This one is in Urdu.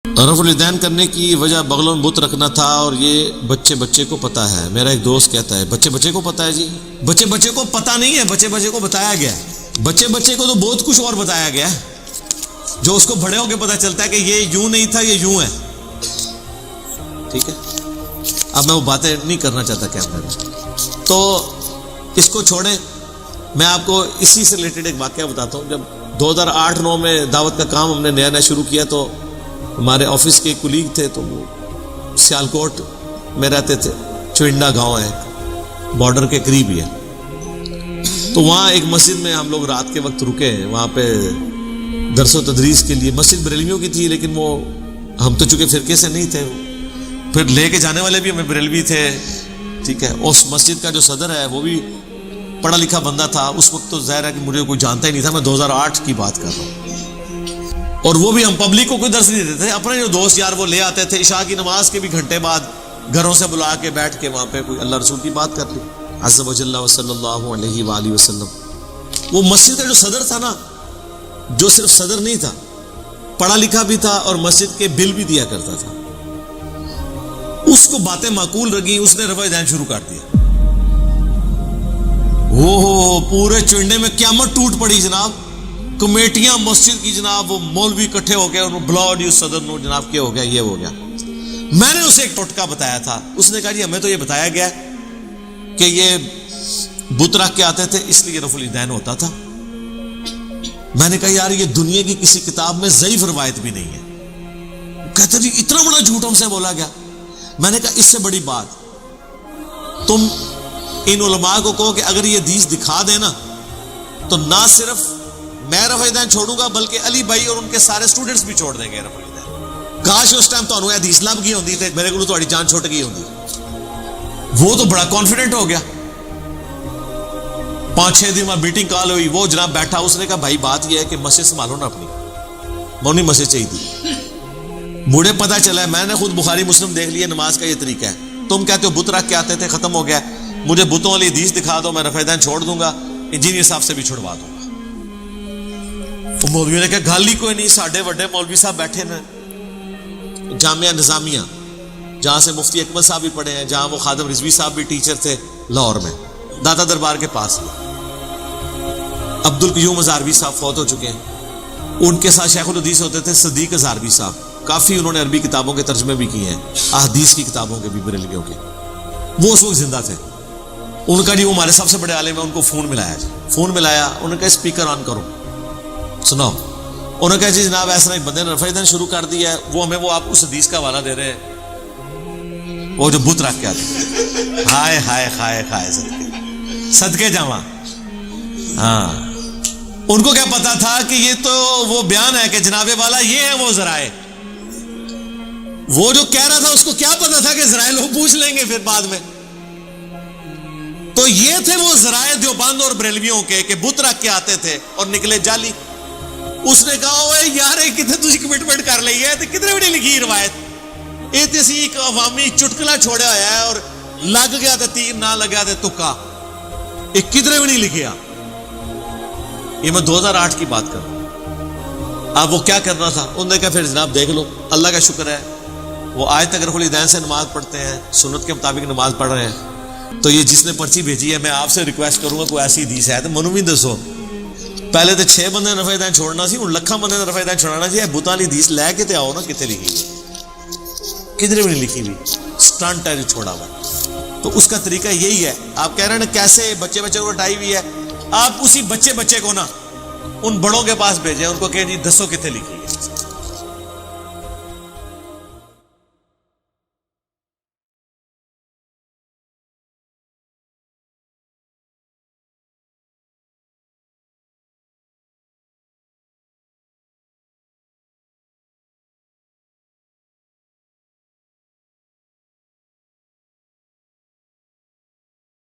رفع الیدین کرنے کی وجہ بغلوں میں بت رکھنا تھا، اور یہ بچے کو پتا ہے۔ میرا ایک دوست کہتا ہے بچے کو پتا ہے۔ جی بچے کو پتا نہیں ہے، بچے کو بتایا گیا ہے۔ بچے کو تو بہت کچھ اور بتایا گیا ہے جو اس کو بڑے ہو کے پتا چلتا ہے کہ یہ یوں نہیں تھا، یہ یوں ہے۔ ٹھیک ہے، اب میں وہ باتیں نہیں کرنا چاہتا کیمرے میں، تو اس کو چھوڑیں۔ میں آپ کو اسی سے ریلیٹڈ ایک واقعہ بتاتا ہوں۔ جب 2008-9 میں دعوت کا کام ہم نے نیا شروع کیا، تو ہمارے آفس کے ایک کولیگ تھے، تو وہ سیالکوٹ میں رہتے تھے، چوئنڈا گاؤں ہے، بارڈر کے قریب ہی ہے۔ تو وہاں ایک مسجد میں ہم لوگ رات کے وقت رکے ہیں، وہاں پہ درس و تدریس کے لیے۔ مسجد بریلویوں کی تھی، لیکن وہ ہم تو چونکہ فرقے سے نہیں تھے، پھر لے کے جانے والے بھی ہمیں بریلوی تھے۔ ٹھیک ہے، اس مسجد کا جو صدر ہے وہ بھی پڑھا لکھا بندہ تھا۔ اس وقت تو ظاہر ہے کہ مجھے کوئی جانتا ہی نہیں تھا، میں 2008 کی بات کر رہا ہوں۔ اور وہ بھی ہم پبلک کو کوئی درس نہیں دیتے تھے، اپنے جو دوست یار وہ لے آتے تھے۔ عشاء کی نماز کے بھی گھنٹے بعد گھروں سے بلا کے بیٹھ کے وہاں پہ کوئی اللہ رسول کی بات کر لی، عز و جل و صلی اللہ علیہ وآلہ وسلم۔ وہ مسجد کا جو صدر تھا نا، جو صرف صدر نہیں تھا، پڑھا لکھا بھی تھا اور مسجد کے بل بھی دیا کرتا تھا، اس کو باتیں معقول لگی، اس نے رفع الیدین شروع کر دیا۔ ہو پورے چنڈے میں قیامت ٹوٹ پڑی جناب۔ کمیٹیاں مسجد کی جناب، وہ مولوی اکٹھے ہو گئے، انہوں بلاؤ جی اس صدر نو جناب، کیا ہو گیا، یہ ہو گیا۔ میں نے اسے ایک ٹوٹکا بتایا تھا، اس نے کہا جی ہمیں تو یہ بتایا گیا کہ یہ بت رکھ کے آتے تھے، اس لیے رفع الیدین ہوتا تھا۔ میں نے کہا یار یہ دنیا کی کسی کتاب میں ضعیف روایت بھی نہیں ہے۔ کہتا جی اتنا بڑا جھوٹ ہم سے بولا گیا۔ میں نے کہا اس سے بڑی بات تم ان علماء کو کہو کہ اگر یہ حدیث دکھا دے نا، تو نہ صرف میں رفع الیدین چھوڑوں گا بلکہ علی بھائی اور ان کے سارے سٹوڈنٹس بھی چھوڑ دیں گے رفع الیدین۔ کاش اس ٹائم تو حدیث لب گئی ہوندی تے میرے کو تھوڑی جان چھوٹ گئی ہوندی۔ وہ تو بڑا کانفیڈنٹ ہو گیا۔ 5-6 دن میں میٹنگ کال ہوئی، وہ جناب بیٹھا، اس نے کہا بھائی بات یہ ہے کہ مسجد سنبھالو نا اپنی، مونی مسجد چاہیے تھی۔ مجھے پتا چلا ہے، میں نے خود بخاری مسلم دیکھ لیا، نماز کا یہ طریقہ ہے۔ تم کہتے ہو بت رکھ کے آتے تھے، ختم ہو گیا، مجھے بتوں والی حدیث دکھا دو، میں رفع الیدین چھوڑ دوں گا، انجینئر صاحب سے بھی چھڑوا دوں گا۔ مولوی نے کہا گل ہی کوئی نہیں، ساڈے وڈے مولوی صاحب بیٹھے ہیں جامعہ نظامیہ، جہاں سے مفتی اکمل صاحب بھی پڑھے ہیں، جہاں وہ خادم رضوی صاحب بھی ٹیچر تھے لاہور میں، داتا دربار کے پاس۔ عبد القیوم ہزاروی صاحب فوت ہو چکے ہیں، ان کے ساتھ شیخ الحدیث ہوتے تھے صدیق ہزاروی صاحب، کافی انہوں نے عربی کتابوں کے ترجمے بھی کیے ہیں، احادیث کی کتابوں کے بھی، بریلویوں کے۔ وہ اس وقت زندہ تھے۔ ان کا جی وہ ہمارے سب سے بڑے عالم ہیں، ان کو فون ملایا جی، فون ملایا، انہوں نے کہا اسپیکر آن کرو، سناؤ۔ انہوں نے کہا جی جناب ایسا ایک بندے نے رفع الیدین شروع کر دیا ہے، وہ ہمیں وہ آپ اس حدیث کا حوالہ دے رہے ہیں، وہ جو بت رکھ کے آتے۔ ہائے ہائے ہائے ہائے، صدقے جاواں۔ ہاں، ان کو کیا پتا تھا کہ یہ تو وہ بیان ہے کہ جناب والا یہ ہے وہ ذرائع۔ وہ جو کہہ رہا تھا اس کو کیا پتا تھا کہ ذرائع لوگ پوچھ لیں گے پھر بعد میں۔ تو یہ تھے وہ ذرائع دیوبند اور بریلویوں کے کہ بت رکھ کے آتے تھے اور نکلے جعلی۔ اس نے کہا اوے یار کتنے تسی کمٹمنٹ کر لی ہے تے کدھر بھی نہیں لکھی روایت، یہ تے ایک عوامی چٹکلا چھوڑا ہوا ہے، اور لگ گیا تے تیر، نہ لگا تے تکا، یہ کدھر بھی نہیں لکھیا۔ یہ میں 2008 کی بات کر رہا ہوں۔ اب وہ کیا کرنا تھا، انہوں نے کہا پھر جناب دیکھ لو، اللہ کا شکر ہے وہ آج تک رفع الیدین سے نماز پڑھتے ہیں، سنت کے مطابق نماز پڑھ رہے ہیں۔ تو یہ جس نے پرچی بھیجی ہے، میں آپ سے ریکویسٹ کروں گا کوئی ایسی حدیث ہے تو منو بھی دسو۔ پہلے تو 6 بندے رفع الیدین چھوڑنا سی، ہوں لکھاں بندے رفع الیدین چھوڑنا سی۔ بتاں والی حدیث لے کے تے آؤ نا، کتنے لکھی ہوئی، کدھر بھی نہیں لکھی ہوئی، سٹنٹ ہے جو چھوڑا ہوا۔ تو اس کا طریقہ یہی ہے۔ آپ کہہ رہے ہیں نا کیسے بچے کو ہٹائی ہوئی ہے، آپ اسی بچے کو نا ان بڑوں کے پاس بھیجیں، ان کو کہیں جی دسو کتنے لکھی۔